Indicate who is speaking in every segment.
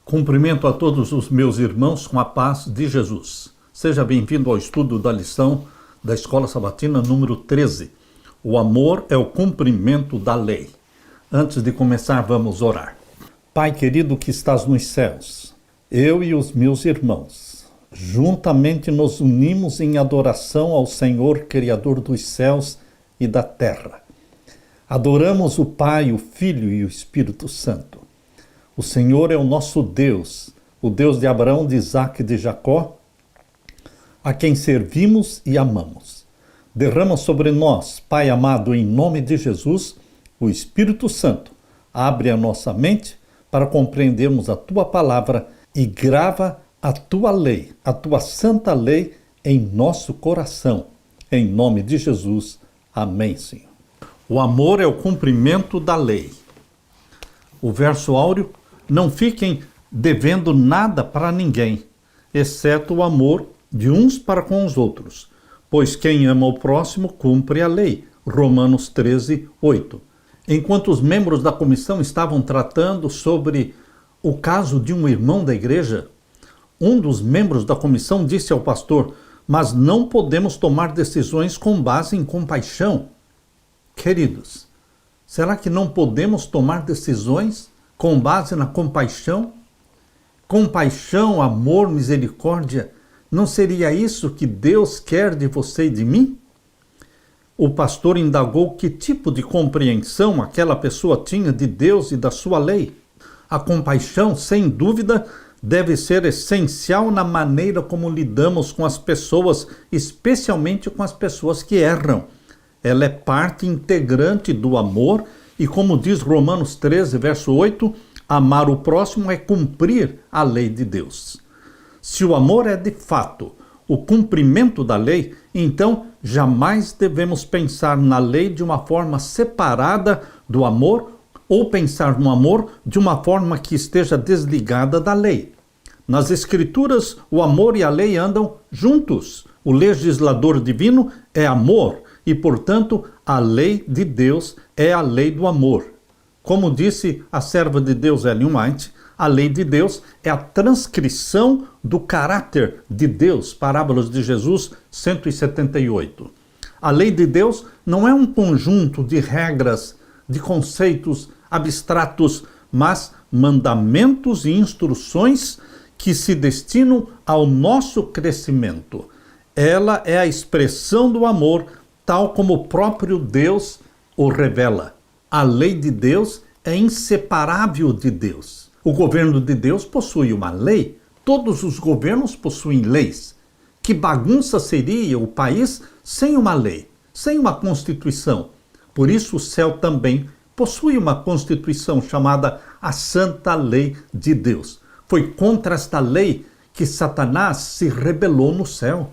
Speaker 1: Cumprimento a todos os meus irmãos com a paz de Jesus. Seja bem-vindo ao estudo da lição da Escola Sabatina número 13. O amor é o cumprimento da lei. Antes de começar, vamos orar. Pai querido que estás nos céus, eu e os meus irmãos, juntamente nos unimos em adoração ao Senhor, Criador dos céus e da terra. Adoramos o Pai, o Filho e o Espírito Santo. O Senhor é o nosso Deus, o Deus de Abraão, de Isaque e de Jacó, a quem servimos e amamos. Derrama sobre nós, Pai amado, em nome de Jesus, o Espírito Santo. Abre a nossa mente para compreendermos a Tua palavra e grava a Tua lei, a Tua santa lei em nosso coração. Em nome de Jesus. Amém, Senhor. O amor é o cumprimento da lei. O verso áureo: não fiquem devendo nada para ninguém, exceto o amor de uns para com os outros, pois quem ama o próximo cumpre a lei. Romanos 13, 8. Enquanto os membros da comissão estavam tratando sobre o caso de um irmão da igreja, um dos membros da comissão disse ao pastor: mas não podemos tomar decisões com base em compaixão. Queridos, será que não podemos tomar decisões com base na compaixão? Compaixão, amor, misericórdia, não seria isso que Deus quer de você e de mim? O pastor indagou que tipo de compreensão aquela pessoa tinha de Deus e da sua lei. A compaixão, sem dúvida, deve ser essencial na maneira como lidamos com as pessoas, especialmente com as pessoas que erram. Ela é parte integrante do amor e, como diz Romanos 13, verso 8, amar o próximo é cumprir a lei de Deus. Se o amor é de fato o cumprimento da lei, então jamais devemos pensar na lei de uma forma separada do amor ou pensar no amor de uma forma que esteja desligada da lei. Nas Escrituras, o amor e a lei andam juntos. O legislador divino é amor e, portanto, a lei de Deus é a lei do amor. Como disse a serva de Deus, Ellen White, a lei de Deus é a transcrição do caráter de Deus. Parábolas de Jesus 178. A lei de Deus não é um conjunto de regras, de conceitos abstratos, mas mandamentos e instruções que se destinam ao nosso crescimento. Ela é a expressão do amor, tal como o próprio Deus o revela. A lei de Deus é inseparável de Deus. O governo de Deus possui uma lei. Todos os governos possuem leis. Que bagunça seria o país sem uma lei, sem uma constituição? Por isso o céu também possui uma constituição chamada a Santa Lei de Deus. Foi contra esta lei que Satanás se rebelou no céu.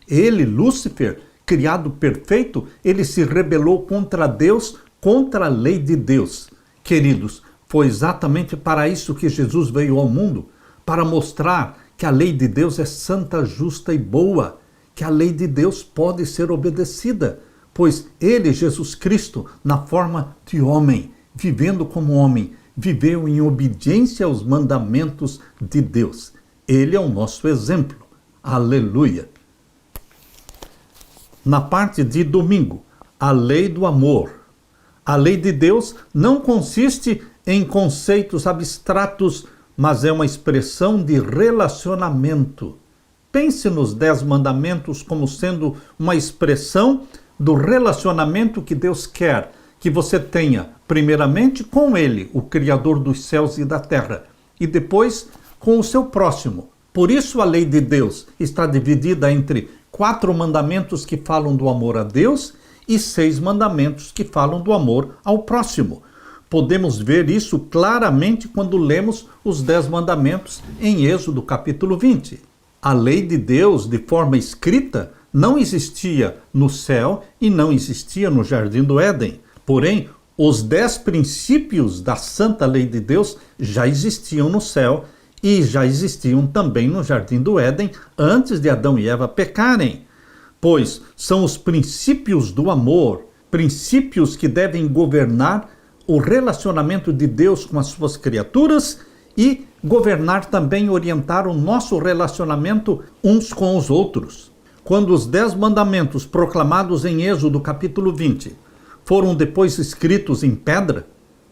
Speaker 1: Ele, Lúcifer, criado perfeito, ele se rebelou contra Deus, contra a lei de Deus. Queridos, foi exatamente para isso que Jesus veio ao mundo, para mostrar que a lei de Deus é santa, justa e boa, que a lei de Deus pode ser obedecida, pois ele, Jesus Cristo, na forma de homem, vivendo como homem, viveu em obediência aos mandamentos de Deus. Ele é o nosso exemplo. Aleluia! Na parte de domingo, a lei do amor. A lei de Deus não consiste em conceitos abstratos, mas é uma expressão de relacionamento. Pense nos 10 mandamentos como sendo uma expressão do relacionamento que Deus quer que você tenha, primeiramente com Ele, o Criador dos céus e da terra, e depois com o seu próximo. Por isso a lei de Deus está dividida entre 4 mandamentos que falam do amor a Deus e 6 mandamentos que falam do amor ao próximo. Podemos ver isso claramente quando lemos os 10 mandamentos em Êxodo capítulo 20. A lei de Deus, de forma escrita, não existia no céu e não existia no Jardim do Éden. Porém, os 10 princípios da santa lei de Deus já existiam no céu e já existiam também no Jardim do Éden antes de Adão e Eva pecarem. Pois são os princípios do amor, princípios que devem governar o relacionamento de Deus com as suas criaturas e governar também orientar o nosso relacionamento uns com os outros. Quando os 10 mandamentos proclamados em Êxodo capítulo 20 foram depois escritos em pedra,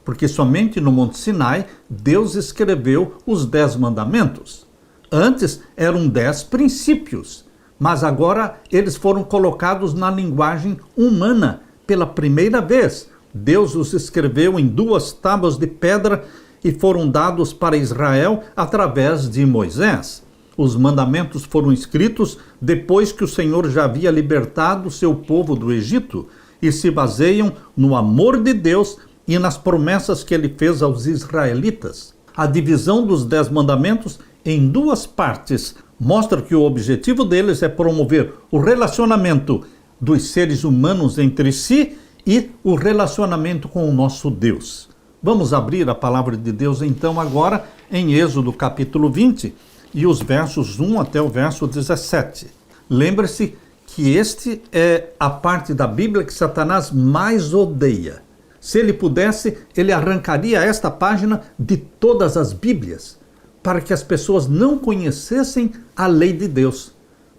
Speaker 1: porque somente no Monte Sinai Deus escreveu os 10 mandamentos. Antes eram 10 princípios, mas agora eles foram colocados na linguagem humana pela primeira vez. Deus os escreveu em 2 tábuas de pedra e foram dados para Israel através de Moisés. Os mandamentos foram escritos depois que o Senhor já havia libertado o seu povo do Egito e se baseiam no amor de Deus e nas promessas que ele fez aos israelitas. A divisão dos 10 mandamentos em 2 partes mostra que o objetivo deles é promover o relacionamento dos seres humanos entre si e o relacionamento com o nosso Deus. Vamos abrir a palavra de Deus então agora em Êxodo capítulo 20 e os versos 1 até o verso 17. Lembre-se que este é a parte da Bíblia que Satanás mais odeia. Se ele pudesse, ele arrancaria esta página de todas as Bíblias, para que as pessoas não conhecessem a lei de Deus.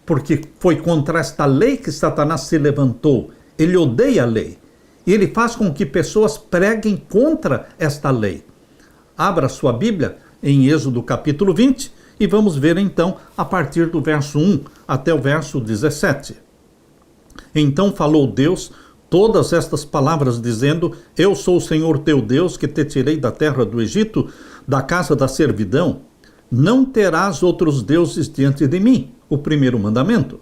Speaker 1: Porque foi contra esta lei que Satanás se levantou. Ele odeia a lei. E ele faz com que pessoas preguem contra esta lei. Abra sua Bíblia em Êxodo capítulo 20 e vamos ver então a partir do verso 1 até o verso 17. Então falou Deus todas estas palavras, dizendo: Eu sou o Senhor teu Deus, que te tirei da terra do Egito, da casa da servidão. Não terás outros deuses diante de mim. O primeiro mandamento.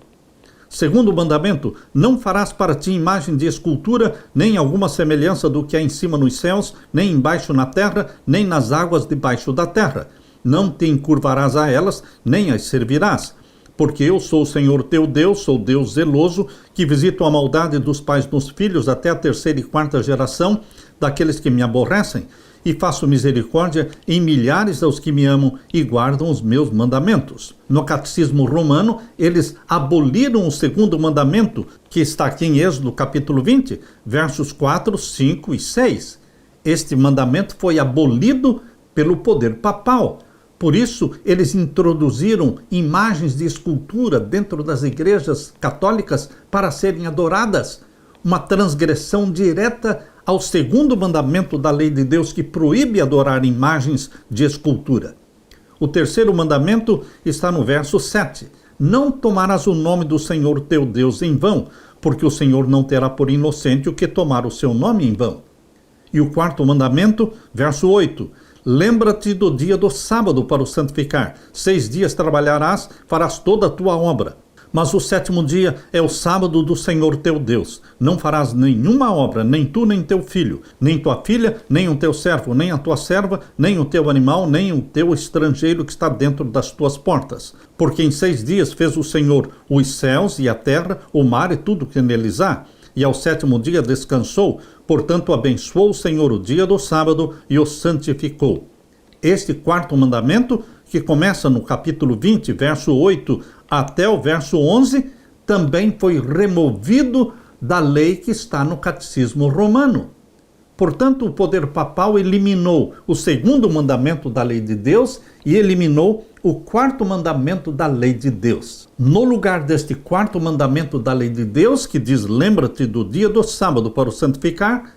Speaker 1: Segundo mandamento: não farás para ti imagem de escultura, nem alguma semelhança do que há em cima nos céus, nem embaixo na terra, nem nas águas debaixo da terra. Não te encurvarás a elas, nem as servirás. Porque eu sou o Senhor teu Deus, sou Deus zeloso, que visito a maldade dos pais nos filhos até a 3ª e 4ª geração daqueles que me aborrecem, e faço misericórdia em milhares aos que me amam e guardam os meus mandamentos. No Catecismo Romano, eles aboliram o 2º mandamento, que está aqui em Êxodo capítulo 20, versos 4, 5 e 6. Este mandamento foi abolido pelo poder papal. Por isso, eles introduziram imagens de escultura dentro das igrejas católicas para serem adoradas. Uma transgressão direta ao 2º mandamento da lei de Deus, que proíbe adorar imagens de escultura. O 3º mandamento está no verso 7. Não tomarás o nome do Senhor teu Deus em vão, porque o Senhor não terá por inocente o que tomar o seu nome em vão. E o 4º mandamento, verso 8. Lembra-te do dia do sábado para o santificar. 6 dias trabalharás, farás toda a tua obra. Mas o 7º dia é o sábado do Senhor teu Deus. Não farás nenhuma obra, nem tu, nem teu filho, nem tua filha, nem o teu servo, nem a tua serva, nem o teu animal, nem o teu estrangeiro que está dentro das tuas portas. Porque em 6 dias fez o Senhor os céus e a terra, o mar e tudo que neles há. E ao 7º dia descansou, portanto abençoou o Senhor o dia do sábado e o santificou. Este 4º mandamento, que começa no capítulo 20, verso 8 até o verso 11, também foi removido da lei que está no Catecismo Romano. Portanto, o poder papal eliminou o 2º mandamento da lei de Deus e eliminou o 4º mandamento da lei de Deus. No lugar deste 4º mandamento da lei de Deus, que diz: lembra-te do dia do sábado para o santificar,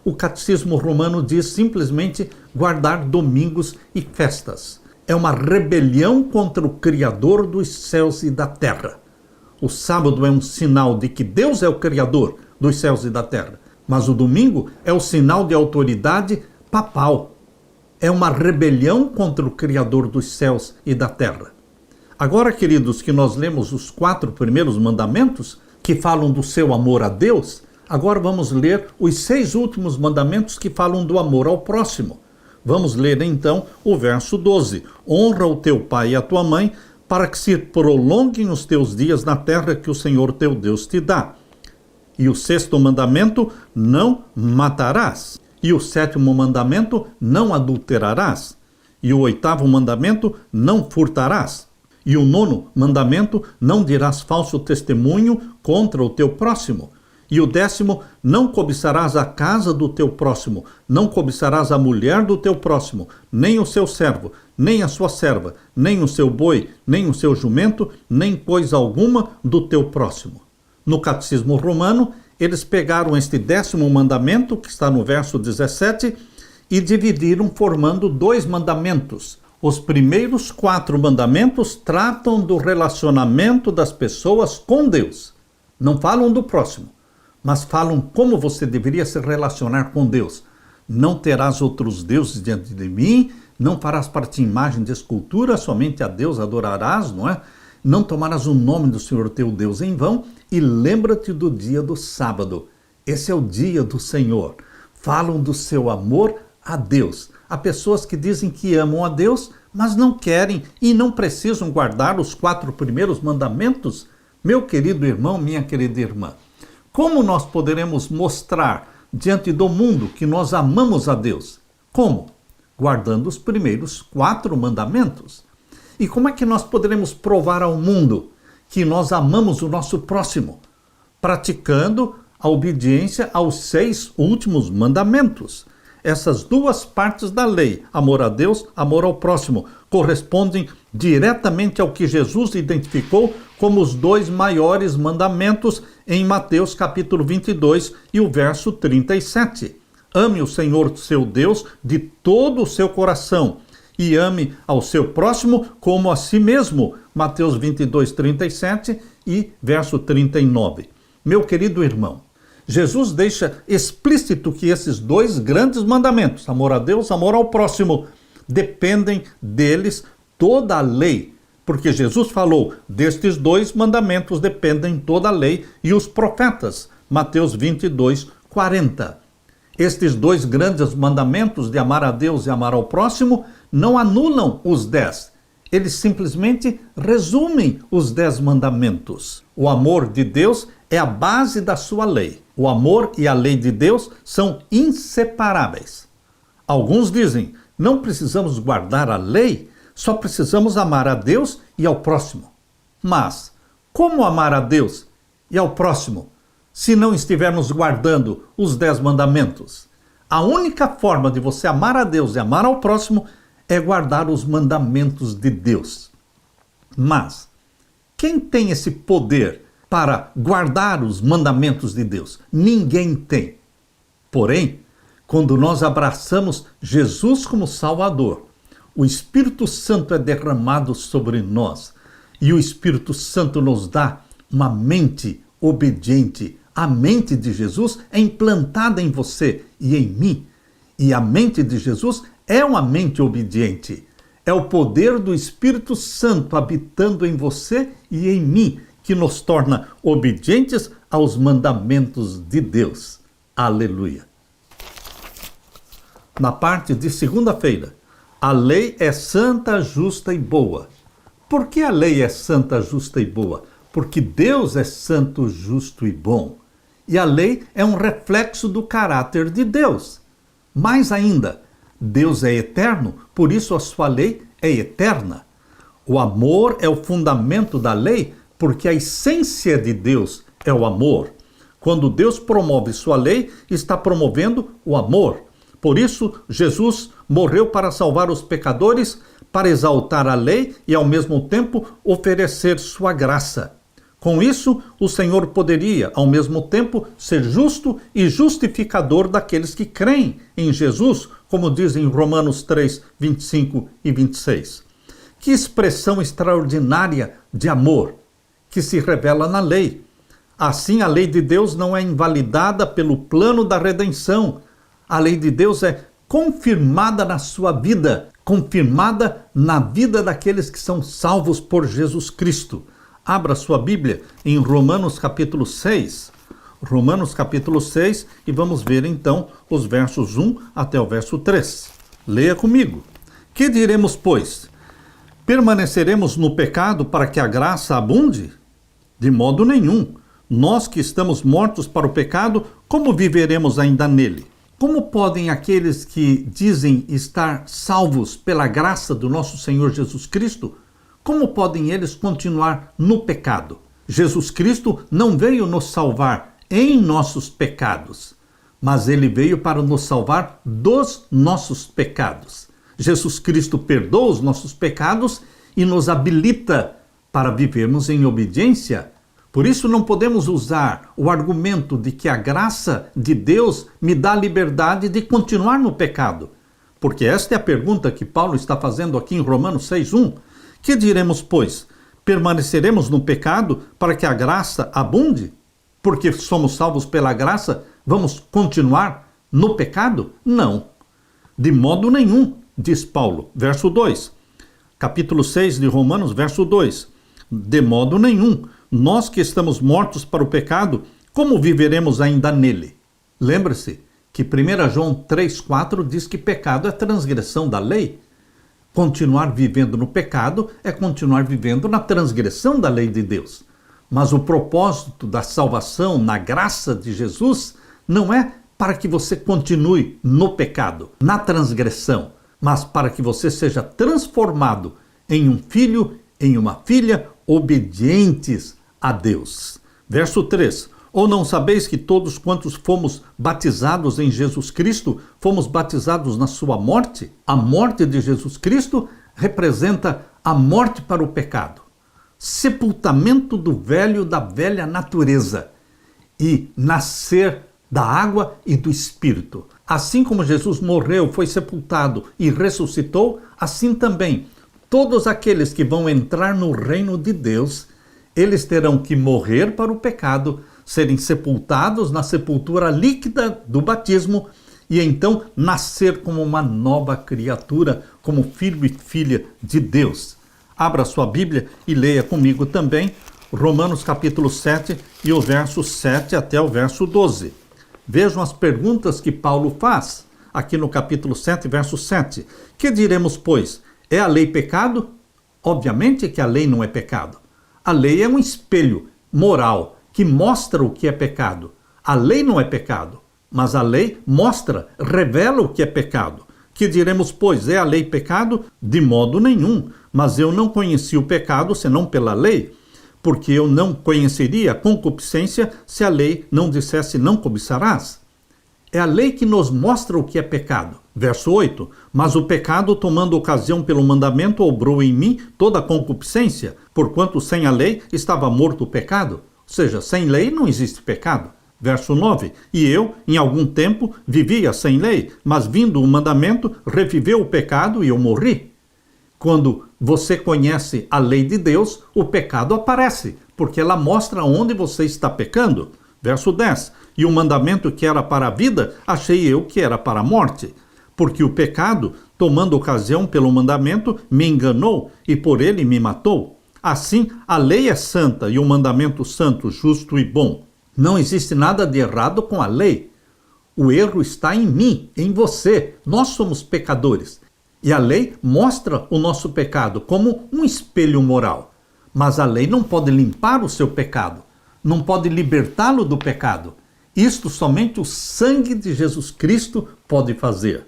Speaker 1: o Catecismo Romano diz simplesmente guardar domingos e festas. É uma rebelião contra o Criador dos céus e da terra. O sábado é um sinal de que Deus é o Criador dos céus e da terra, mas o domingo é o sinal de autoridade papal. É uma rebelião contra o Criador dos céus e da terra. Agora, queridos, que nós lemos os 4 primeiros mandamentos, que falam do seu amor a Deus, agora vamos ler os 6 últimos mandamentos que falam do amor ao próximo. Vamos ler então o verso 12. Honra o teu pai e a tua mãe, para que se prolonguem os teus dias na terra que o Senhor teu Deus te dá. E o 6º mandamento: não matarás. E o 7º mandamento: não adulterarás. E o 8º mandamento: não furtarás. E o 9º mandamento: não dirás falso testemunho contra o teu próximo. E o 10º: não cobiçarás a casa do teu próximo, não cobiçarás a mulher do teu próximo, nem o seu servo, nem a sua serva, nem o seu boi, nem o seu jumento, nem coisa alguma do teu próximo. No Catecismo Romano, eles pegaram este 10º mandamento, que está no verso 17, e dividiram formando 2 mandamentos. Os primeiros 4 mandamentos tratam do relacionamento das pessoas com Deus. Não falam do próximo, mas falam como você deveria se relacionar com Deus. Não terás outros deuses diante de mim, não farás para ti imagem de escultura, somente a Deus adorarás, não é? Não tomarás o nome do Senhor teu Deus em vão, e lembra-te do dia do sábado. Esse é o dia do Senhor. Falam do seu amor a Deus. Há pessoas que dizem que amam a Deus, mas não querem e não precisam guardar os 4 primeiros mandamentos. Meu querido irmão, minha querida irmã, como nós poderemos mostrar diante do mundo que nós amamos a Deus? Como? Guardando os primeiros 4 mandamentos. E como é que nós poderemos provar ao mundo que nós amamos o nosso próximo? Praticando a obediência aos 6 últimos mandamentos. Essas 2 partes da lei, amor a Deus, amor ao próximo, correspondem diretamente ao que Jesus identificou como os 2 maiores mandamentos em Mateus capítulo 22 e o verso 37. Ame o Senhor seu Deus de todo o seu coração e ame ao seu próximo como a si mesmo. Mateus 22, 37 e verso 39. Meu querido irmão, Jesus deixa explícito que esses 2 grandes mandamentos, amor a Deus, amor ao próximo, dependem deles toda a lei. Porque Jesus falou, destes 2 mandamentos dependem toda a lei e os profetas. Mateus 22, 40. Estes 2 grandes mandamentos de amar a Deus e amar ao próximo não anulam os 10. Eles simplesmente resumem os 10 mandamentos. O amor de Deus é a base da sua lei. O amor e a lei de Deus são inseparáveis. Alguns dizem, não precisamos guardar a lei, só precisamos amar a Deus e ao próximo. Mas, como amar a Deus e ao próximo se não estivermos guardando os 10 mandamentos? A única forma de você amar a Deus e amar ao próximo é guardar os mandamentos de Deus. Mas, quem tem esse poder para guardar os mandamentos de Deus? Ninguém tem. Porém, quando nós abraçamos Jesus como Salvador, o Espírito Santo é derramado sobre nós e o Espírito Santo nos dá uma mente obediente. A mente de Jesus é implantada em você e em mim. E a mente de Jesus é uma mente obediente. É o poder do Espírito Santo habitando em você e em mim que nos torna obedientes aos mandamentos de Deus. Aleluia. Na parte de segunda-feira, a lei é santa, justa e boa. Por que a lei é santa, justa e boa? Porque Deus é santo, justo e bom. E a lei é um reflexo do caráter de Deus. Mais ainda, Deus é eterno, por isso a sua lei é eterna. O amor é o fundamento da lei, porque a essência de Deus é o amor. Quando Deus promove sua lei, está promovendo o amor. Por isso, Jesus morreu para salvar os pecadores, para exaltar a lei e, ao mesmo tempo, oferecer sua graça. Com isso, o Senhor poderia, ao mesmo tempo, ser justo e justificador daqueles que creem em Jesus, como diz em Romanos 3, 25 e 26. Que expressão extraordinária de amor que se revela na lei. Assim, a lei de Deus não é invalidada pelo plano da redenção. A lei de Deus é confirmada na sua vida, confirmada na vida daqueles que são salvos por Jesus Cristo. Abra sua Bíblia em Romanos capítulo 6. Romanos capítulo 6 e vamos ver então os versos 1 até o verso 3. Leia comigo. Que diremos, pois? Permaneceremos no pecado para que a graça abunde? De modo nenhum. Nós que estamos mortos para o pecado, como viveremos ainda nele? Como podem aqueles que dizem estar salvos pela graça do nosso Senhor Jesus Cristo, como podem eles continuar no pecado? Jesus Cristo não veio nos salvar em nossos pecados, mas ele veio para nos salvar dos nossos pecados. Jesus Cristo perdoa os nossos pecados e nos habilita para vivermos em obediência. Por isso não podemos usar o argumento de que a graça de Deus me dá a liberdade de continuar no pecado. Porque esta é a pergunta que Paulo está fazendo aqui em Romanos 6:1. Que diremos, pois? Permaneceremos no pecado para que a graça abunde? Porque somos salvos pela graça, vamos continuar no pecado? Não. De modo nenhum, diz Paulo. Verso 2. Capítulo 6 de Romanos, verso 2. De modo nenhum. Nós que estamos mortos para o pecado, como viveremos ainda nele? Lembre-se que 1 João 3,4 diz que pecado é transgressão da lei. Continuar vivendo no pecado é continuar vivendo na transgressão da lei de Deus. Mas o propósito da salvação na graça de Jesus não é para que você continue no pecado, na transgressão, mas para que você seja transformado em um filho, em uma filha obedientes a Deus. Verso 3. Ou não sabeis que todos quantos fomos batizados em Jesus Cristo, fomos batizados na sua morte? A morte de Jesus Cristo representa a morte para o pecado, sepultamento do velho, da velha natureza e nascer da água e do Espírito. Assim como Jesus morreu, foi sepultado e ressuscitou, assim também todos aqueles que vão entrar no reino de Deus, eles terão que morrer para o pecado, serem sepultados na sepultura líquida do batismo e então nascer como uma nova criatura, como filho e filha de Deus. Abra sua Bíblia e leia comigo também Romanos capítulo 7 e o verso 7 até o verso 12. Vejam as perguntas que Paulo faz aqui no capítulo 7, verso 7. Que diremos, pois? É a lei pecado? Obviamente que a lei não é pecado. A lei é um espelho moral que mostra o que é pecado. A lei não é pecado, mas a lei mostra, revela o que é pecado. Que diremos, pois, é a lei pecado? De modo nenhum, mas eu não conheci o pecado senão pela lei, porque eu não conheceria a concupiscência se a lei não dissesse não cobiçarás. É a lei que nos mostra o que é pecado. Verso 8. Mas o pecado, tomando ocasião pelo mandamento, obrou em mim toda a concupiscência, porquanto sem a lei estava morto o pecado. Ou seja, sem lei não existe pecado. Verso 9. E eu, em algum tempo, vivia sem lei, mas vindo o mandamento, reviveu o pecado e eu morri. Quando você conhece a lei de Deus, o pecado aparece, porque ela mostra onde você está pecando. Verso 10. E o mandamento que era para a vida, achei eu que era para a morte. Porque o pecado, tomando ocasião pelo mandamento, me enganou e por ele me matou. Assim, a lei é santa e o mandamento santo, justo e bom. Não existe nada de errado com a lei. O erro está em mim, em você. Nós somos pecadores. E a lei mostra o nosso pecado como um espelho moral. Mas a lei não pode limpar o seu pecado, não pode libertá-lo do pecado. Isto somente o sangue de Jesus Cristo pode fazer.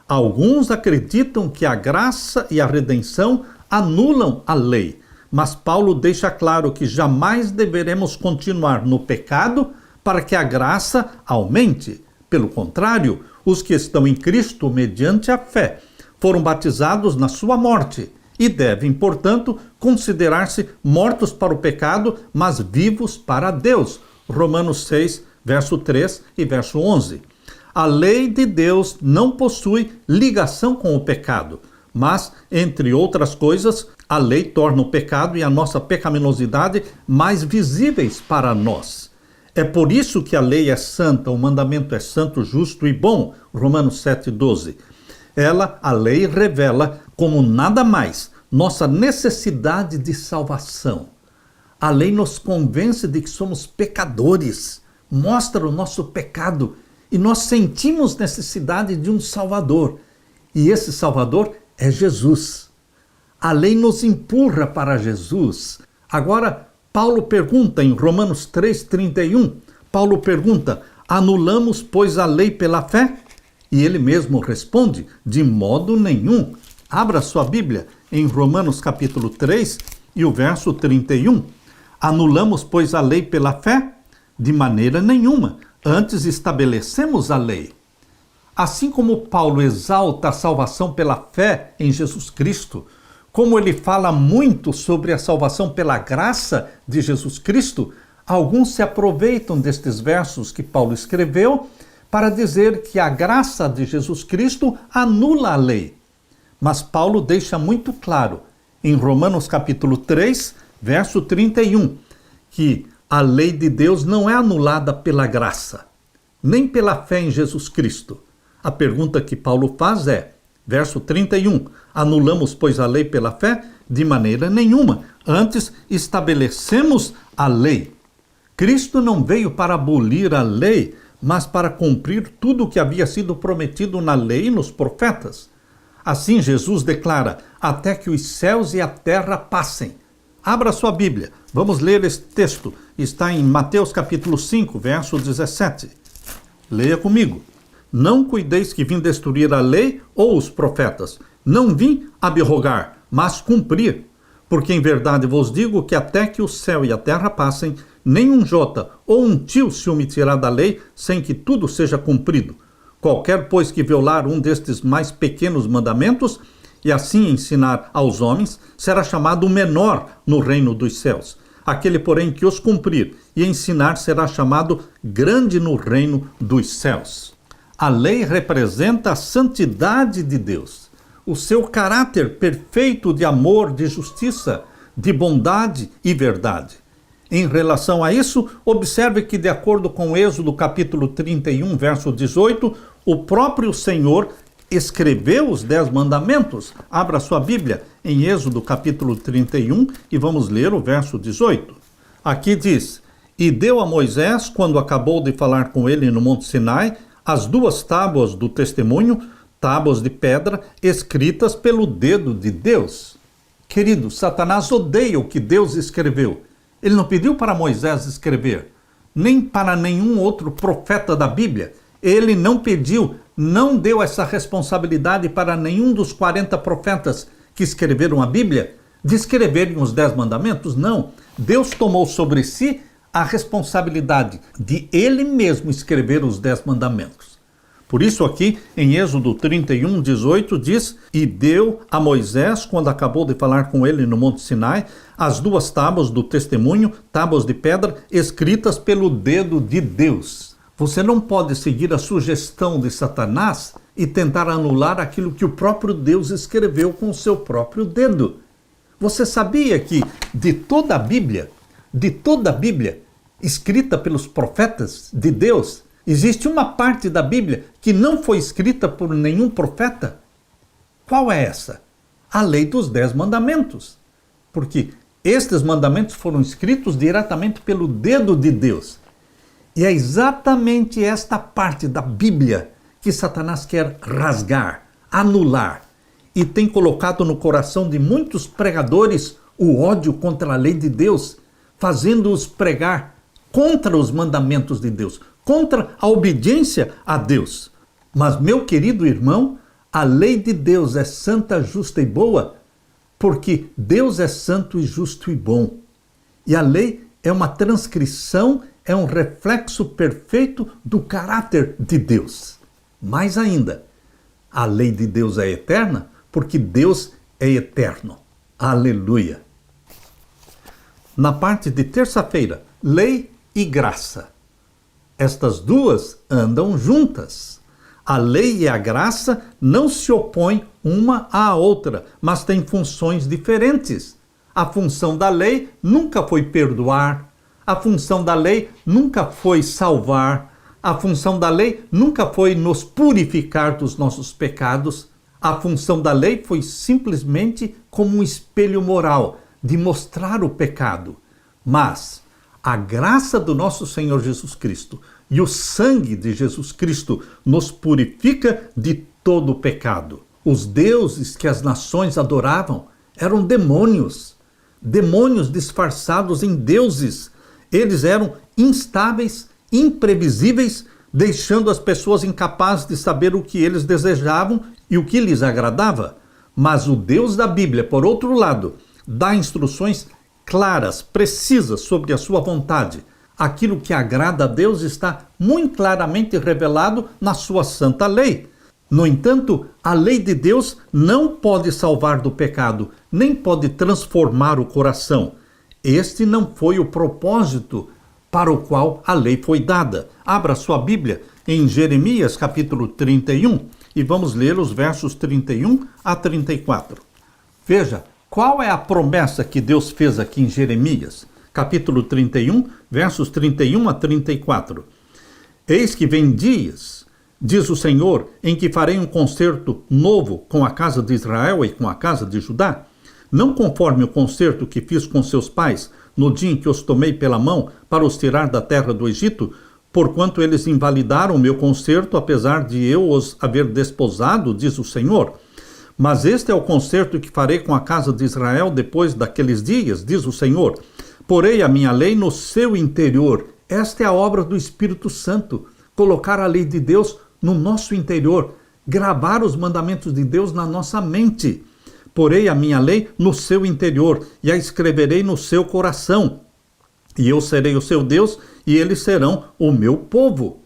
Speaker 1: Alguns acreditam que a graça e a redenção anulam a lei, mas Paulo deixa claro que jamais deveremos continuar no pecado para que a graça aumente. Pelo contrário, os que estão em Cristo mediante a fé foram batizados na sua morte e devem, portanto, considerar-se mortos para o pecado, mas vivos para Deus. Romanos 6, verso 3 e verso 11. A lei de Deus não possui ligação com o pecado, mas, entre outras coisas, a lei torna o pecado e a nossa pecaminosidade mais visíveis para nós. É por isso que a lei é santa, o mandamento é santo, justo e bom. Romanos 7, 12. A lei, revela como nada mais nossa necessidade de salvação. A lei nos convence de que somos pecadores, mostra o nosso pecado e nós sentimos necessidade de um Salvador. E esse Salvador é Jesus. A lei nos empurra para Jesus. Agora, Paulo pergunta em Romanos 3,31, Paulo pergunta, anulamos, pois, a lei pela fé? E ele mesmo responde, de modo nenhum. Abra sua Bíblia em Romanos capítulo 3 e o verso 31. Anulamos, pois, a lei pela fé? De maneira nenhuma. Antes estabelecemos a lei. Assim como Paulo exalta a salvação pela fé em Jesus Cristo, como ele fala muito sobre a salvação pela graça de Jesus Cristo, alguns se aproveitam destes versos que Paulo escreveu para dizer que a graça de Jesus Cristo anula a lei. Mas Paulo deixa muito claro, em Romanos capítulo 3, verso 31, que a lei de Deus não é anulada pela graça, nem pela fé em Jesus Cristo. A pergunta que Paulo faz é, verso 31, anulamos, pois, a lei pela fé? De maneira nenhuma. Antes, estabelecemos a lei. Cristo não veio para abolir a lei, mas para cumprir tudo o que havia sido prometido na lei e nos profetas. Assim, Jesus declara, até que os céus e a terra passem. Abra sua Bíblia. Vamos ler este texto. Está em Mateus capítulo 5, verso 17. Leia comigo. Não cuideis que vim destruir a lei ou os profetas. Não vim abrogar, mas cumprir. Porque em verdade vos digo que até que o céu e a terra passem, nem um jota ou um tio se omitirá da lei, sem que tudo seja cumprido. Qualquer, pois, que violar um destes mais pequenos mandamentos, e assim ensinar aos homens, será chamado menor no reino dos céus. Aquele, porém, que os cumprir e ensinar, será chamado grande no reino dos céus. A lei representa a santidade de Deus, o seu caráter perfeito de amor, de justiça, de bondade e verdade. Em relação a isso, observe que, de acordo com Êxodo capítulo 31, verso 18, o próprio Senhor escreveu os 10 mandamentos. Abra sua Bíblia em Êxodo capítulo 31 e vamos ler o verso 18. Aqui diz, e deu a Moisés, quando acabou de falar com ele no Monte Sinai, as 2 tábuas do testemunho, tábuas de pedra, escritas pelo dedo de Deus. Querido, Satanás odeia o que Deus escreveu. Ele não pediu para Moisés escrever, nem para nenhum outro profeta da Bíblia. Ele não pediu, não deu essa responsabilidade para nenhum dos 40 profetas que escreveram a Bíblia, de escreverem os 10 mandamentos. Não. Deus tomou sobre si a responsabilidade de ele mesmo escrever os 10 mandamentos. Por isso aqui, em Êxodo 31, 18, diz, e deu a Moisés, quando acabou de falar com ele no Monte Sinai, as 2 tábuas do testemunho, tábuas de pedra, escritas pelo dedo de Deus. Você não pode seguir a sugestão de Satanás e tentar anular aquilo que o próprio Deus escreveu com o seu próprio dedo. Você sabia que de toda a Bíblia, escrita pelos profetas de Deus, existe uma parte da Bíblia que não foi escrita por nenhum profeta? Qual é essa? A lei dos 10 mandamentos. Porque estes mandamentos foram escritos diretamente pelo dedo de Deus. E é exatamente esta parte da Bíblia que Satanás quer rasgar, anular. E tem colocado no coração de muitos pregadores o ódio contra a lei de Deus, fazendo-os pregar contra os mandamentos de Deus, contra a obediência a Deus. Mas, meu querido irmão, a lei de Deus é santa, justa e boa, porque Deus é santo e justo e bom. E a lei é uma transcrição, é um reflexo perfeito do caráter de Deus. Mais ainda, a lei de Deus é eterna, porque Deus é eterno. Aleluia! Na parte de terça-feira, lei e graça. Estas duas andam juntas. A lei e a graça não se opõem uma à outra, mas têm funções diferentes. A função da lei nunca foi perdoar. A função da lei nunca foi salvar. A função da lei nunca foi nos purificar dos nossos pecados. A função da lei foi simplesmente como um espelho moral, de mostrar o pecado. Mas a graça do nosso Senhor Jesus Cristo e o sangue de Jesus Cristo nos purifica de todo o pecado. Os deuses que as nações adoravam eram demônios, demônios disfarçados em deuses. Eles eram instáveis, imprevisíveis, deixando as pessoas incapazes de saber o que eles desejavam e o que lhes agradava. Mas o Deus da Bíblia, por outro lado, dá instruções claras, precisas sobre a sua vontade. Aquilo que agrada a Deus está muito claramente revelado na sua santa lei. No entanto, a lei de Deus não pode salvar do pecado, nem pode transformar o coração. Este não foi o propósito para o qual a lei foi dada. Abra sua Bíblia em Jeremias capítulo 31 e vamos ler os versos 31 a 34. Veja, qual é a promessa que Deus fez aqui em Jeremias? Capítulo 31, versos 31 a 34. Eis que vem dias, diz o Senhor, em que farei um concerto novo com a casa de Israel e com a casa de Judá, não conforme o concerto que fiz com seus pais, no dia em que os tomei pela mão para os tirar da terra do Egito, porquanto eles invalidaram o meu concerto, apesar de eu os haver desposado, diz o Senhor. Mas este é o concerto que farei com a casa de Israel depois daqueles dias, diz o Senhor. Porei a minha lei no seu interior. Esta é a obra do Espírito Santo. Colocar a lei de Deus no nosso interior. Gravar os mandamentos de Deus na nossa mente. Porei a minha lei no seu interior e a escreverei no seu coração. E eu serei o seu Deus e eles serão o meu povo.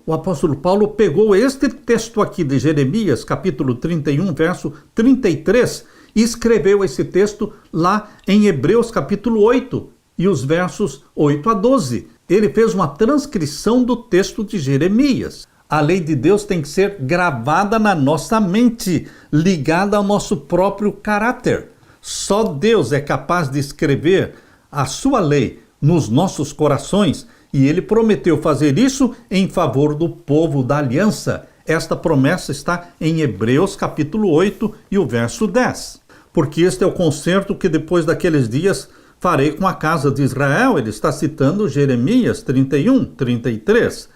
Speaker 1: O apóstolo Paulo pegou este texto aqui de Jeremias, capítulo 31, verso 33, e escreveu esse texto lá em Hebreus, capítulo 8, e os versos 8 a 12. Ele fez uma transcrição do texto de Jeremias. A lei de Deus tem que ser gravada na nossa mente, ligada ao nosso próprio caráter. Só Deus é capaz de escrever a sua lei nos nossos corações, e ele prometeu fazer isso em favor do povo da aliança. Esta promessa está em Hebreus capítulo 8 e o verso 10. Porque este é o concerto que depois daqueles dias farei com a casa de Israel. Ele está citando Jeremias 31, 33.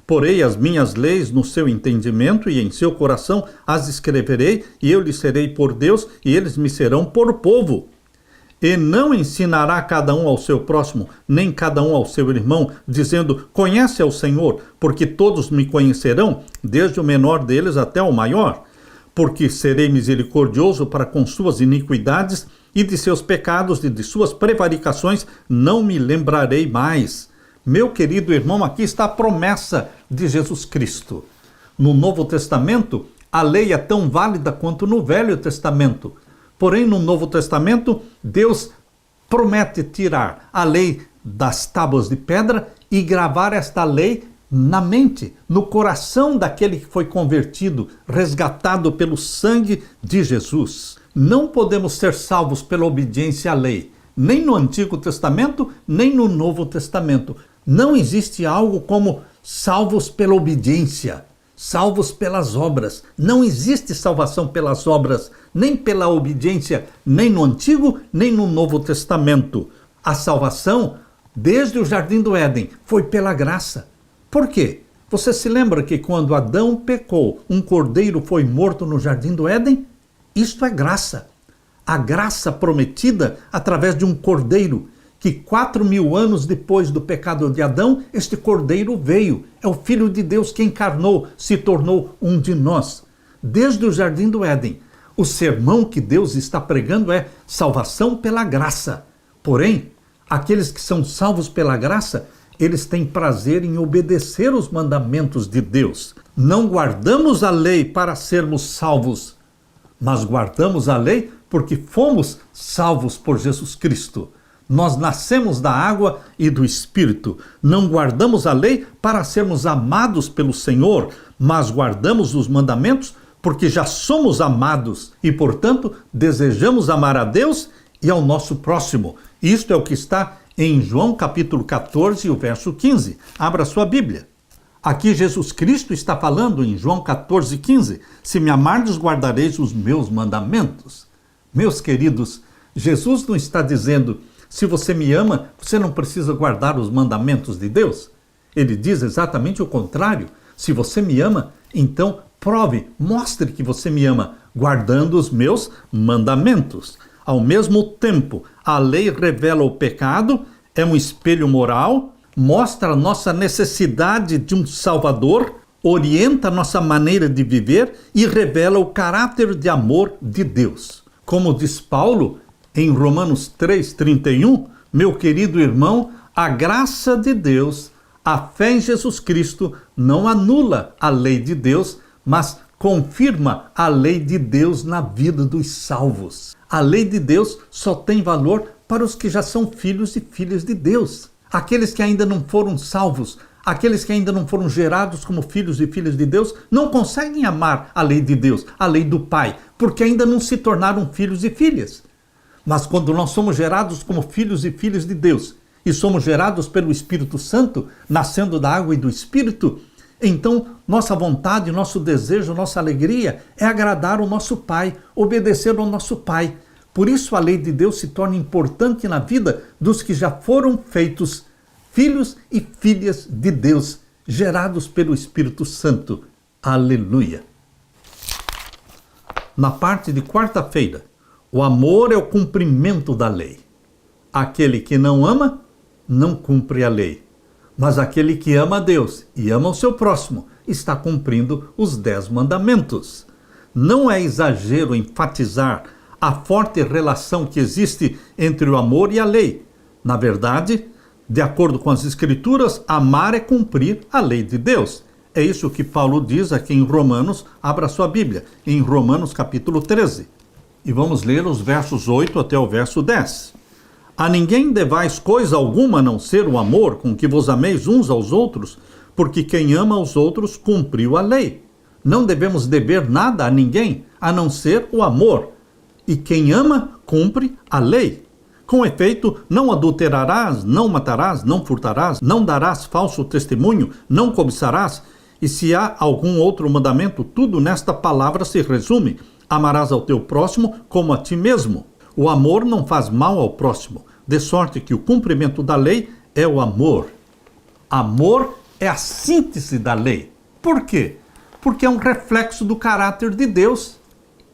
Speaker 1: Porei as minhas leis no seu entendimento e em seu coração as escreverei, e eu lhes serei por Deus e eles me serão por povo. E não ensinará cada um ao seu próximo, nem cada um ao seu irmão, dizendo, conhece ao Senhor, porque todos me conhecerão, desde o menor deles até o maior. Porque serei misericordioso para com suas iniquidades, e de seus pecados e de suas prevaricações não me lembrarei mais. Meu querido irmão, aqui está a promessa de Jesus Cristo. No Novo Testamento, a lei é tão válida quanto no Velho Testamento. Porém, no Novo Testamento, Deus promete tirar a lei das tábuas de pedra e gravar esta lei na mente, no coração daquele que foi convertido, resgatado pelo sangue de Jesus. Não podemos ser salvos pela obediência à lei, nem no Antigo Testamento, nem no Novo Testamento. Não existe algo como salvos pela obediência. Salvos pelas obras. Não existe salvação pelas obras, nem pela obediência, nem no Antigo, nem no Novo Testamento. A salvação, desde o Jardim do Éden, foi pela graça. Por quê? Você se lembra que quando Adão pecou, um cordeiro foi morto no Jardim do Éden? Isto é graça. A graça prometida através de um cordeiro, que 4.000 anos depois do pecado de Adão, este cordeiro veio. É o Filho de Deus que encarnou, se tornou um de nós. Desde o Jardim do Éden, o sermão que Deus está pregando é salvação pela graça. Porém, aqueles que são salvos pela graça, eles têm prazer em obedecer os mandamentos de Deus. Não guardamos a lei para sermos salvos, mas guardamos a lei porque fomos salvos por Jesus Cristo. Nós nascemos da água e do Espírito. Não guardamos a lei para sermos amados pelo Senhor, mas guardamos os mandamentos porque já somos amados e, portanto, desejamos amar a Deus e ao nosso próximo. Isto é o que está em João capítulo 14, o verso 15. Abra sua Bíblia. Aqui Jesus Cristo está falando em João 14, 15. Se me amardes, guardareis os meus mandamentos. Meus queridos, Jesus não está dizendo, se você me ama, você não precisa guardar os mandamentos de Deus. Ele diz exatamente o contrário. Se você me ama, então prove, mostre que você me ama, guardando os meus mandamentos. Ao mesmo tempo, a lei revela o pecado, é um espelho moral, mostra a nossa necessidade de um Salvador, orienta a nossa maneira de viver e revela o caráter de amor de Deus. Como diz Paulo, em Romanos 3:31, meu querido irmão, A graça de Deus, a fé em Jesus Cristo, não anula a lei de Deus, mas confirma a lei de Deus na vida dos salvos. A lei de Deus só tem valor para os que já são filhos e filhas de Deus. Aqueles que ainda não foram salvos, aqueles que ainda não foram gerados como filhos e filhas de Deus, não conseguem amar a lei de Deus, a lei do Pai, porque ainda não se tornaram filhos e filhas. Mas quando nós somos gerados como filhos e filhas de Deus, e somos gerados pelo Espírito Santo, nascendo da água e do Espírito, então nossa vontade, nosso desejo, nossa alegria é agradar o nosso Pai, obedecer ao nosso Pai. Por isso a lei de Deus se torna importante na vida dos que já foram feitos filhos e filhas de Deus, gerados pelo Espírito Santo. Aleluia! Na parte de quarta-feira, o amor é o cumprimento da lei. Aquele que não ama, não cumpre a lei. Mas aquele que ama a Deus e ama o seu próximo, está cumprindo os 10 mandamentos. Não é exagero enfatizar a forte relação que existe entre o amor e a lei. Na verdade, de acordo com as Escrituras, amar é cumprir a lei de Deus. É isso que Paulo diz aqui em Romanos. Abra sua Bíblia, em Romanos capítulo 13. E vamos ler os versos 8 até o verso 10. A ninguém devais coisa alguma a não ser o amor com que vos ameis uns aos outros, porque quem ama aos outros cumpriu a lei. Não devemos dever nada a ninguém, a não ser o amor. E quem ama, cumpre a lei. Com efeito, não adulterarás, não matarás, não furtarás, não darás falso testemunho, não cobiçarás. E se há algum outro mandamento, tudo nesta palavra se resume: amarás ao teu próximo como a ti mesmo. O amor não faz mal ao próximo, de sorte que o cumprimento da lei é o amor. Amor é a síntese da lei. Por quê? Porque é um reflexo do caráter de Deus.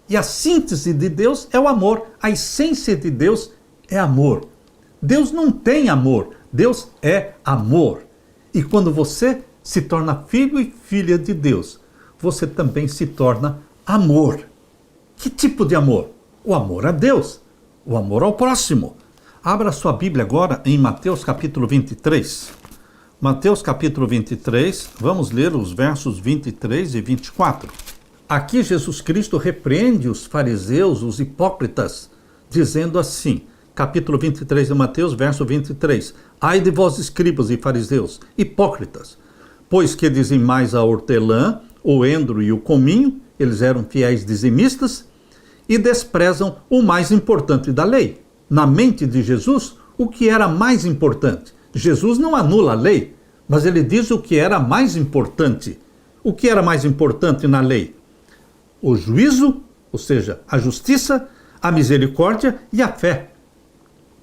Speaker 1: E a síntese de Deus é o amor. A essência de Deus é amor. Deus não tem amor. Deus é amor. E quando você se torna filho e filha de Deus, você também se torna amor. Que tipo de amor? O amor a Deus. O amor ao próximo. Abra sua Bíblia agora em Mateus capítulo 23. Mateus capítulo 23, vamos ler os versos 23 e 24. Aqui Jesus Cristo repreende os fariseus, os hipócritas, dizendo assim, capítulo 23 de Mateus, verso 23. Ai de vós, escribas e fariseus, hipócritas, pois que dizem mais a hortelã, o endro e o cominho, eles eram fiéis dizimistas, e desprezam o mais importante da lei. Na mente de Jesus, o que era mais importante? Jesus não anula a lei, mas ele diz o que era mais importante. O que era mais importante na lei? O juízo, ou seja, a justiça, a misericórdia e a fé.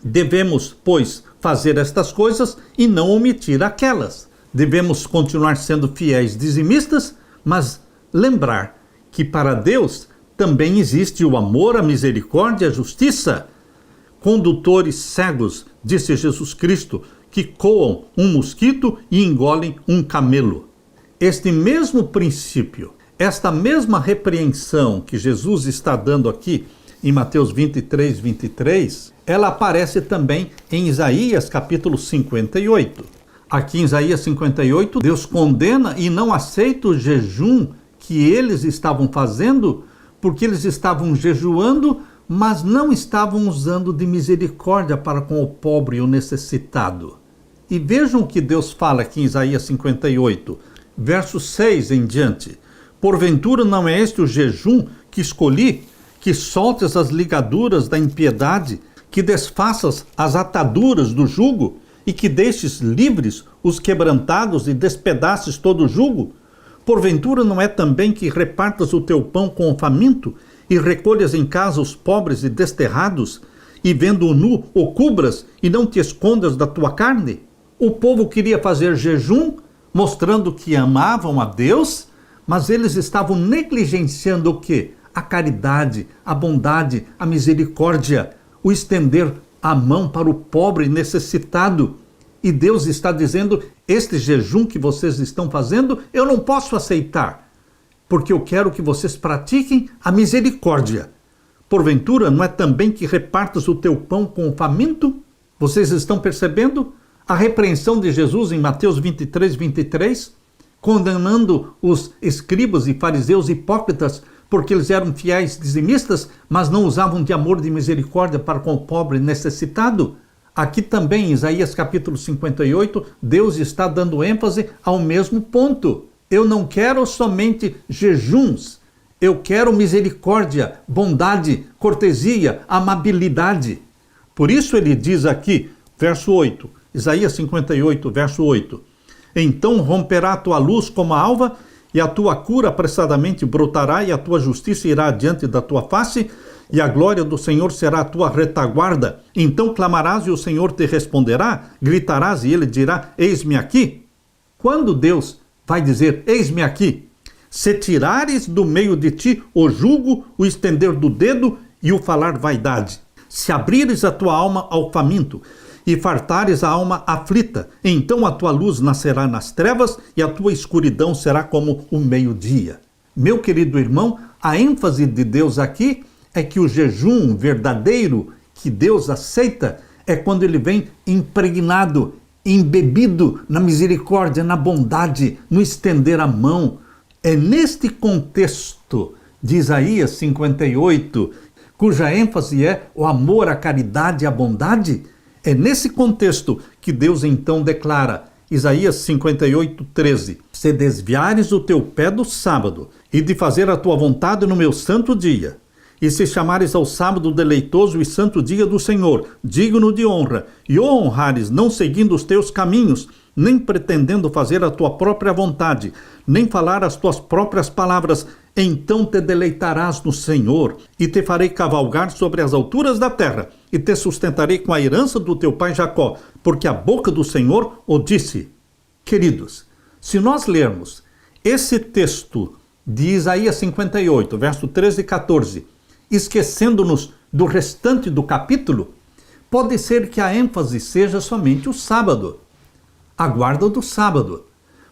Speaker 1: Devemos, pois, fazer estas coisas e não omitir aquelas. Devemos continuar sendo fiéis dizimistas, mas lembrar que para Deus também existe o amor, a misericórdia, a justiça. Condutores cegos, disse Jesus Cristo, que coam um mosquito e engolem um camelo. Este mesmo princípio, esta mesma repreensão que Jesus está dando aqui em Mateus 23, 23, ela aparece também em Isaías capítulo 58. Aqui em Isaías 58, Deus condena e não aceita o jejum que eles estavam fazendo, porque eles estavam jejuando, mas não estavam usando de misericórdia para com o pobre e o necessitado. E vejam o que Deus fala aqui em Isaías 58, verso 6 em diante. Porventura não é este o jejum que escolhi, que soltes as ligaduras da impiedade, que desfaças as ataduras do jugo, e que deixes livres os quebrantados e despedaces todo o jugo? Porventura não é também que repartas o teu pão com o faminto, e recolhas em casa os pobres e desterrados, e vendo o nu o cubras, e não te escondas da tua carne? O povo queria fazer jejum, mostrando que amavam a Deus, mas eles estavam negligenciando o quê? A caridade, a bondade, a misericórdia, o estender a mão para o pobre necessitado. E Deus está dizendo, este jejum que vocês estão fazendo, eu não posso aceitar, porque eu quero que vocês pratiquem a misericórdia. Porventura, não é também que repartas o teu pão com o faminto? Vocês estão percebendo? a repreensão de Jesus em Mateus 23, condenando os escribas e fariseus hipócritas, porque eles eram fiéis dizimistas, mas não usavam de amor e de misericórdia para com o pobre necessitado. Aqui também, em Isaías capítulo 58, Deus está dando ênfase ao mesmo ponto. Eu não quero somente jejuns, eu quero misericórdia, bondade, cortesia, amabilidade. Por isso ele diz aqui, verso 8, Isaías 58, verso 8, então romperá a tua luz como a alva, e a tua cura apressadamente brotará, e a tua justiça irá diante da tua face, e a glória do Senhor será a tua retaguarda. Então clamarás e o Senhor te responderá, gritarás e ele dirá, eis-me aqui. Quando Deus vai dizer, eis-me aqui, se tirares do meio de ti o jugo, o estender do dedo e o falar vaidade, se abrires a tua alma ao faminto, e fartares a alma aflita, então a tua luz nascerá nas trevas e a tua escuridão será como o meio-dia. Meu querido irmão, a ênfase de Deus aqui é que o jejum verdadeiro que Deus aceita é quando ele vem impregnado, embebido na misericórdia, na bondade, no estender a mão. É neste contexto de Isaías 58, cuja ênfase é o amor, a caridade e a bondade, é nesse contexto que Deus então declara, Isaías 58, 13, se desviares o teu pé do sábado e de fazer a tua vontade no meu santo dia, e se chamares ao sábado deleitoso e santo dia do Senhor, digno de honra, e o honrares não seguindo os teus caminhos, nem pretendendo fazer a tua própria vontade, nem falar as tuas próprias palavras, então te deleitarás no Senhor, e te farei cavalgar sobre as alturas da terra, e te sustentarei com a herança do teu pai Jacó, porque a boca do Senhor o disse. Queridos, se nós lermos esse texto de Isaías 58, verso 13 e 14, esquecendo-nos do restante do capítulo, pode ser que a ênfase seja somente o sábado, a guarda do sábado.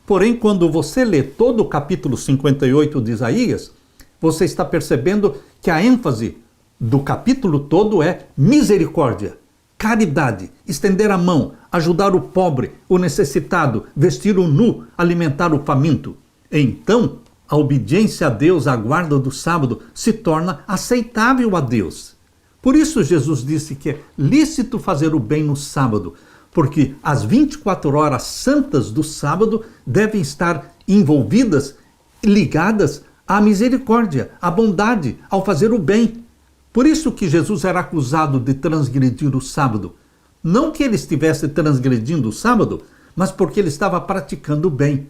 Speaker 1: Porém, quando você lê todo o capítulo 58 de Isaías, você está percebendo que a ênfase do capítulo todo é misericórdia, caridade, estender a mão, ajudar o pobre, o necessitado, vestir o nu, alimentar o faminto. Então, a obediência a Deus, a guarda do sábado, se torna aceitável a Deus. Por isso Jesus disse que é lícito fazer o bem no sábado, porque as 24 horas santas do sábado devem estar envolvidas, ligadas à misericórdia, à bondade, ao fazer o bem. Por isso que Jesus era acusado de transgredir o sábado. Não que ele estivesse transgredindo o sábado, mas porque ele estava praticando o bem.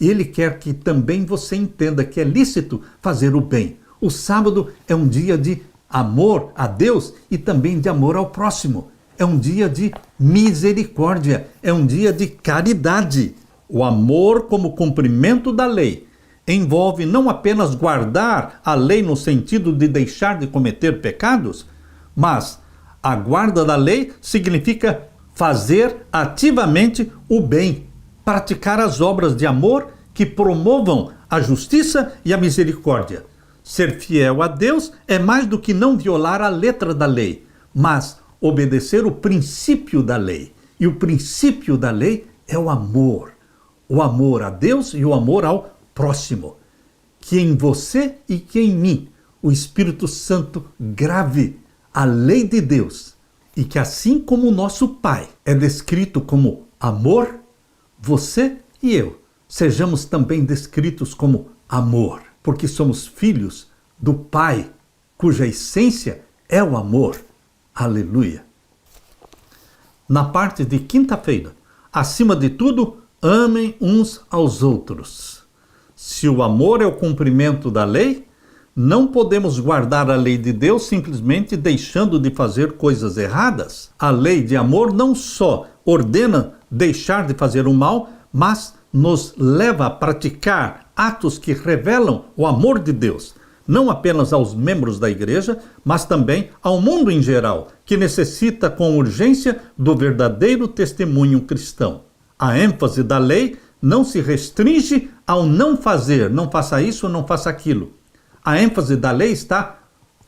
Speaker 1: E ele quer que também você entenda que é lícito fazer o bem. O sábado é um dia de amor a Deus e também de amor ao próximo. É um dia de misericórdia, é um dia de caridade. O amor como cumprimento da lei envolve não apenas guardar a lei no sentido de deixar de cometer pecados, mas a guarda da lei significa fazer ativamente o bem, praticar as obras de amor que promovam a justiça e a misericórdia. Ser fiel a Deus é mais do que não violar a letra da lei, mas obedecer o princípio da lei. E o princípio da lei é o amor a Deus e o amor ao próximo. Que em você e que em mim o Espírito Santo grave a lei de Deus e que assim como o nosso Pai é descrito como amor, você e eu sejamos também descritos como amor, porque somos filhos do Pai, cuja essência é o amor. Aleluia! Na parte de quinta-feira, acima de tudo, amem uns aos outros. Se o amor é o cumprimento da lei, não podemos guardar a lei de Deus simplesmente deixando de fazer coisas erradas. A lei de amor não só ordena deixar de fazer o mal, mas nos leva a praticar atos que revelam o amor de Deus, não apenas aos membros da igreja, mas também ao mundo em geral, que necessita com urgência do verdadeiro testemunho cristão. A ênfase da lei não se restringe ao não fazer, não faça isso, não faça aquilo. A ênfase da lei está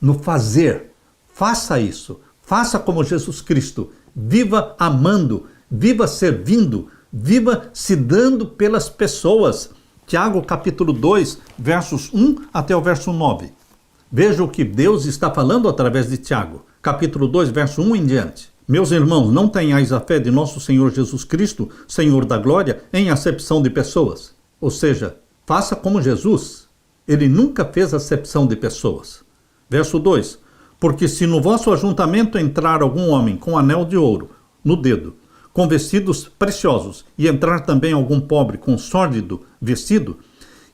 Speaker 1: no fazer. Faça isso, faça como Jesus Cristo, viva amando, viva servindo, viva se dando pelas pessoas. Tiago capítulo 2, versos 1 até o verso 9. Veja o que Deus está falando através de Tiago, capítulo 2, verso 1 em diante. Meus irmãos, não tenhais a fé de nosso Senhor Jesus Cristo, Senhor da glória, em acepção de pessoas. Ou seja, faça como Jesus. Ele nunca fez acepção de pessoas. Verso 2. Porque se no vosso ajuntamento entrar algum homem com anel de ouro no dedo, com vestidos preciosos, e entrar também algum pobre com sórdido vestido,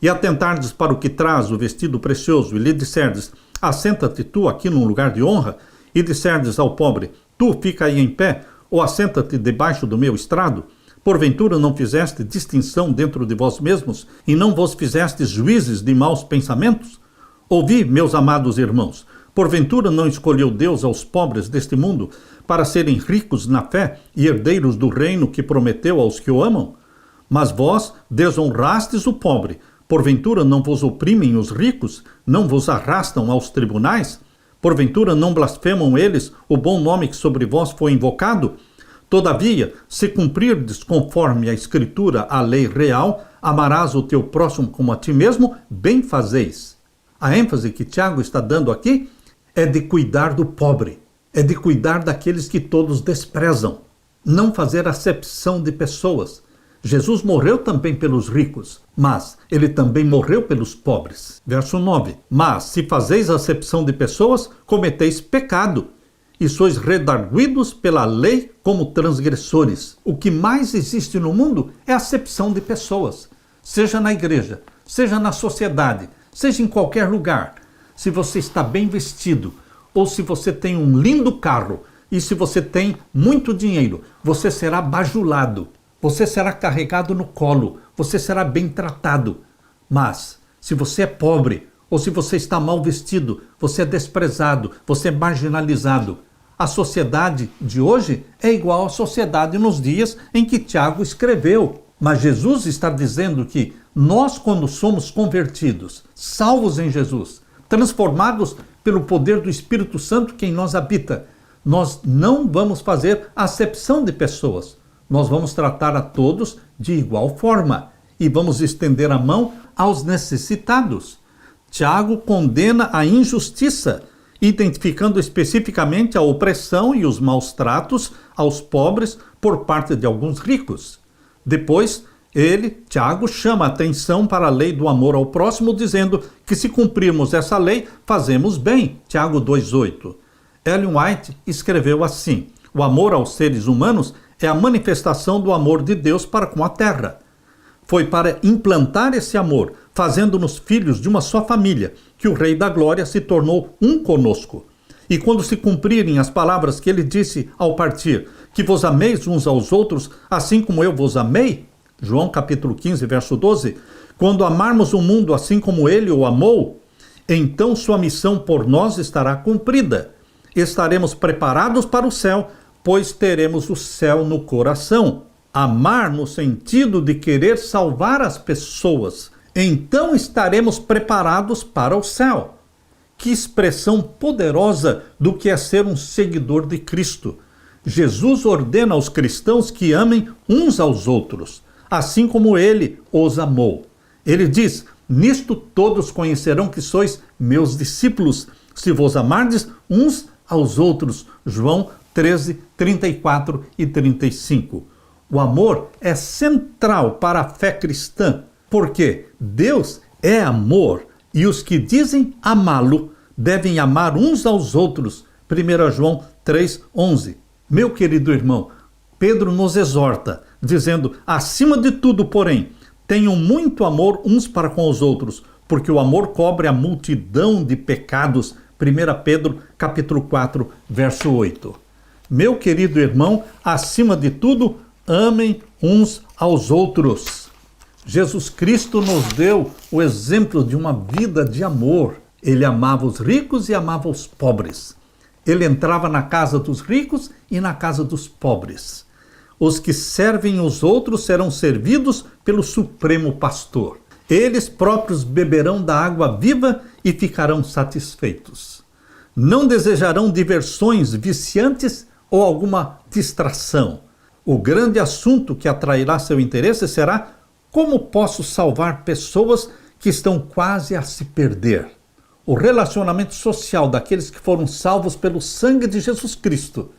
Speaker 1: e atentardes para o que traz o vestido precioso, e lhe disserdes, assenta-te tu aqui num lugar de honra, e disserdes ao pobre, tu fica aí em pé, ou assenta-te debaixo do meu estrado, porventura não fizeste distinção dentro de vós mesmos, e não vos fizestes juízes de maus pensamentos? Ouvi, meus amados irmãos, porventura não escolheu Deus aos pobres deste mundo, para serem ricos na fé e herdeiros do reino que prometeu aos que o amam? Mas vós desonrastes o pobre, porventura não vos oprimem os ricos, não vos arrastam aos tribunais? Porventura não blasfemam eles o bom nome que sobre vós foi invocado? Todavia, se cumprirdes conforme a Escritura, a lei real, amarás o teu próximo como a ti mesmo, bem fazeis. A ênfase que Tiago está dando aqui é de cuidar do pobre, é de cuidar daqueles que todos desprezam, não fazer acepção de pessoas. Jesus morreu também pelos ricos, mas ele também morreu pelos pobres. Verso 9. Mas se fazeis acepção de pessoas, cometeis pecado, e sois redarguidos pela lei como transgressores. O que mais existe no mundo é acepção de pessoas, seja na igreja, seja na sociedade, seja em qualquer lugar. Se você está bem vestido, ou se você tem um lindo carro, e se você tem muito dinheiro, você será bajulado, você será carregado no colo, você será bem tratado. Mas, se você é pobre, ou se você está mal vestido, você é desprezado, você é marginalizado. A sociedade de hoje é igual à sociedade nos dias em que Tiago escreveu. Mas Jesus está dizendo que nós, quando somos convertidos, salvos em Jesus, transformados pelo poder do Espírito Santo que em nós habita, nós não vamos fazer acepção de pessoas. Nós vamos tratar a todos de igual forma e vamos estender a mão aos necessitados. Tiago condena a injustiça, identificando especificamente a opressão e os maus tratos aos pobres por parte de alguns ricos. Depois, Tiago, chama a atenção para a lei do amor ao próximo, dizendo que se cumprirmos essa lei, fazemos bem. Tiago 2,8. Ellen White escreveu assim: o amor aos seres humanos é a manifestação do amor de Deus para com a terra. Foi para implantar esse amor, fazendo-nos filhos de uma só família, que o Rei da Glória se tornou um conosco. E quando se cumprirem as palavras que ele disse ao partir, que vos ameis uns aos outros, assim como eu vos amei, João capítulo 15, verso 12, quando amarmos o mundo assim como ele o amou, então sua missão por nós estará cumprida. Estaremos preparados para o céu, pois teremos o céu no coração. Amar no sentido de querer salvar as pessoas. Então estaremos preparados para o céu. Que expressão poderosa do que é ser um seguidor de Cristo. Jesus ordena aos cristãos que amem uns aos outros, assim como ele os amou. Ele diz: nisto todos conhecerão que sois meus discípulos, se vos amardes uns aos outros. João 13, 34 e 35. O amor é central para a fé cristã, porque Deus é amor e os que dizem amá-lo devem amar uns aos outros. 1 João 3,11. Meu querido irmão, Pedro nos exorta, dizendo: acima de tudo, porém, tenham muito amor uns para com os outros, porque o amor cobre a multidão de pecados. 1 Pedro capítulo 4, verso 8. Meu querido irmão, acima de tudo, amem uns aos outros. Jesus Cristo nos deu o exemplo de uma vida de amor. Ele amava os ricos e amava os pobres. Ele entrava na casa dos ricos e na casa dos pobres. Os que servem os outros serão servidos pelo Supremo Pastor. Eles próprios beberão da água viva e ficarão satisfeitos. Não desejarão diversões viciantes ou alguma distração. O grande assunto que atrairá seu interesse será: como posso salvar pessoas que estão quase a se perder? O relacionamento social daqueles que foram salvos pelo sangue de Jesus Cristo.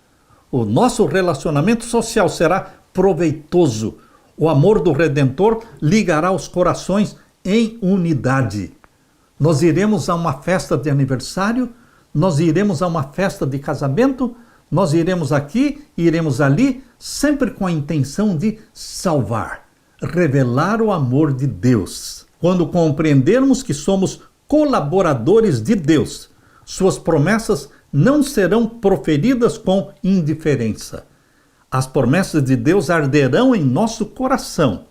Speaker 1: O nosso relacionamento social será proveitoso. O amor do Redentor ligará os corações em unidade. Nós iremos a uma festa de aniversário, nós iremos a uma festa de casamento, nós iremos aqui, iremos ali, sempre com a intenção de salvar, revelar o amor de Deus. Quando compreendermos que somos colaboradores de Deus, suas promessas não serão proferidas com indiferença. As promessas de Deus arderão em nosso coração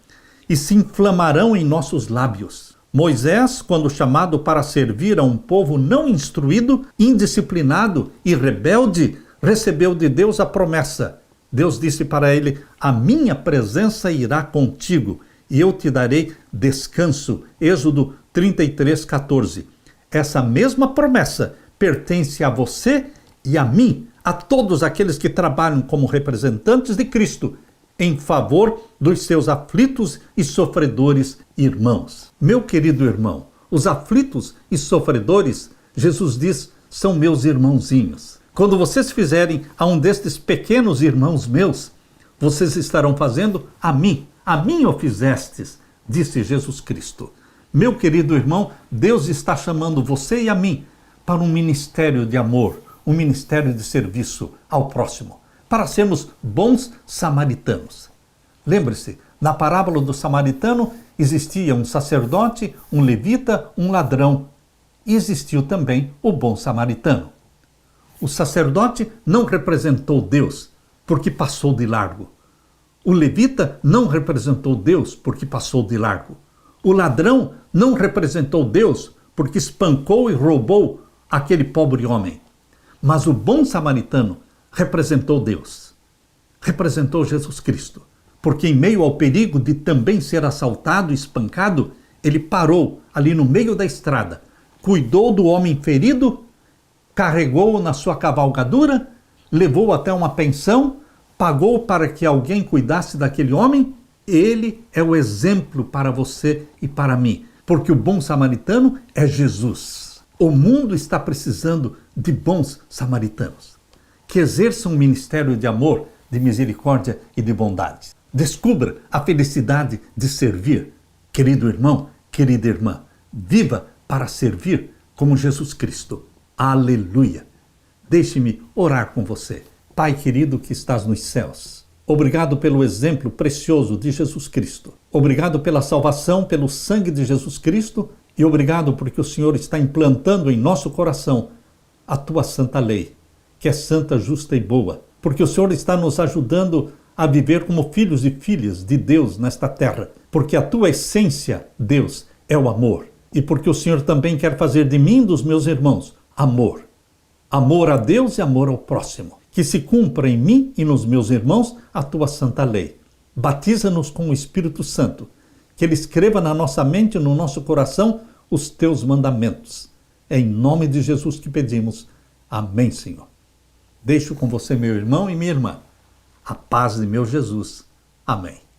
Speaker 1: e se inflamarão em nossos lábios. Moisés, quando chamado para servir a um povo não instruído, indisciplinado e rebelde, recebeu de Deus a promessa. Deus disse para ele: a minha presença irá contigo e eu te darei descanso. Êxodo 33:14. Essa mesma promessa pertence a você e a mim, a todos aqueles que trabalham como representantes de Cristo em favor dos seus aflitos e sofredores irmãos. Meu querido irmão, os aflitos e sofredores, Jesus diz, são meus irmãozinhos. Quando vocês fizerem a um destes pequenos irmãos meus, vocês estarão fazendo a mim o fizestes, disse Jesus Cristo. Meu querido irmão, Deus está chamando você e a mim para um ministério de amor, um ministério de serviço ao próximo, para sermos bons samaritanos. Lembre-se, na parábola do samaritano existia um sacerdote, um levita, um ladrão, e existiu também o bom samaritano. O sacerdote não representou Deus porque passou de largo. O levita não representou Deus porque passou de largo. O ladrão não representou Deus porque espancou e roubou aquele pobre homem. Mas o bom samaritano representou Deus. Representou Jesus Cristo. Porque em meio ao perigo de também ser assaltado e espancado, ele parou ali no meio da estrada, cuidou do homem ferido, carregou-o na sua cavalgadura, levou até uma pensão, pagou para que alguém cuidasse daquele homem. Ele é o exemplo para você e para mim, porque o bom samaritano é Jesus. O mundo está precisando de bons samaritanos, que exerçam um ministério de amor, de misericórdia e de bondade. Descubra a felicidade de servir. Querido irmão, querida irmã, viva para servir como Jesus Cristo. Aleluia! Deixe-me orar com você. Pai querido que estás nos céus, obrigado pelo exemplo precioso de Jesus Cristo. Obrigado pela salvação, pelo sangue de Jesus Cristo e obrigado porque o Senhor está implantando em nosso coração a tua santa lei, que é santa, justa e boa. Porque o Senhor está nos ajudando a viver como filhos e filhas de Deus nesta terra. Porque a tua essência, Deus, é o amor. E porque o Senhor também quer fazer de mim e dos meus irmãos amor. Amor a Deus e amor ao próximo. Que se cumpra em mim e nos meus irmãos a tua santa lei. Batiza-nos com o Espírito Santo. Que ele escreva na nossa mente e no nosso coração os teus mandamentos. É em nome de Jesus que pedimos. Amém, Senhor. Deixo com você, meu irmão e minha irmã, a paz de meu Jesus. Amém.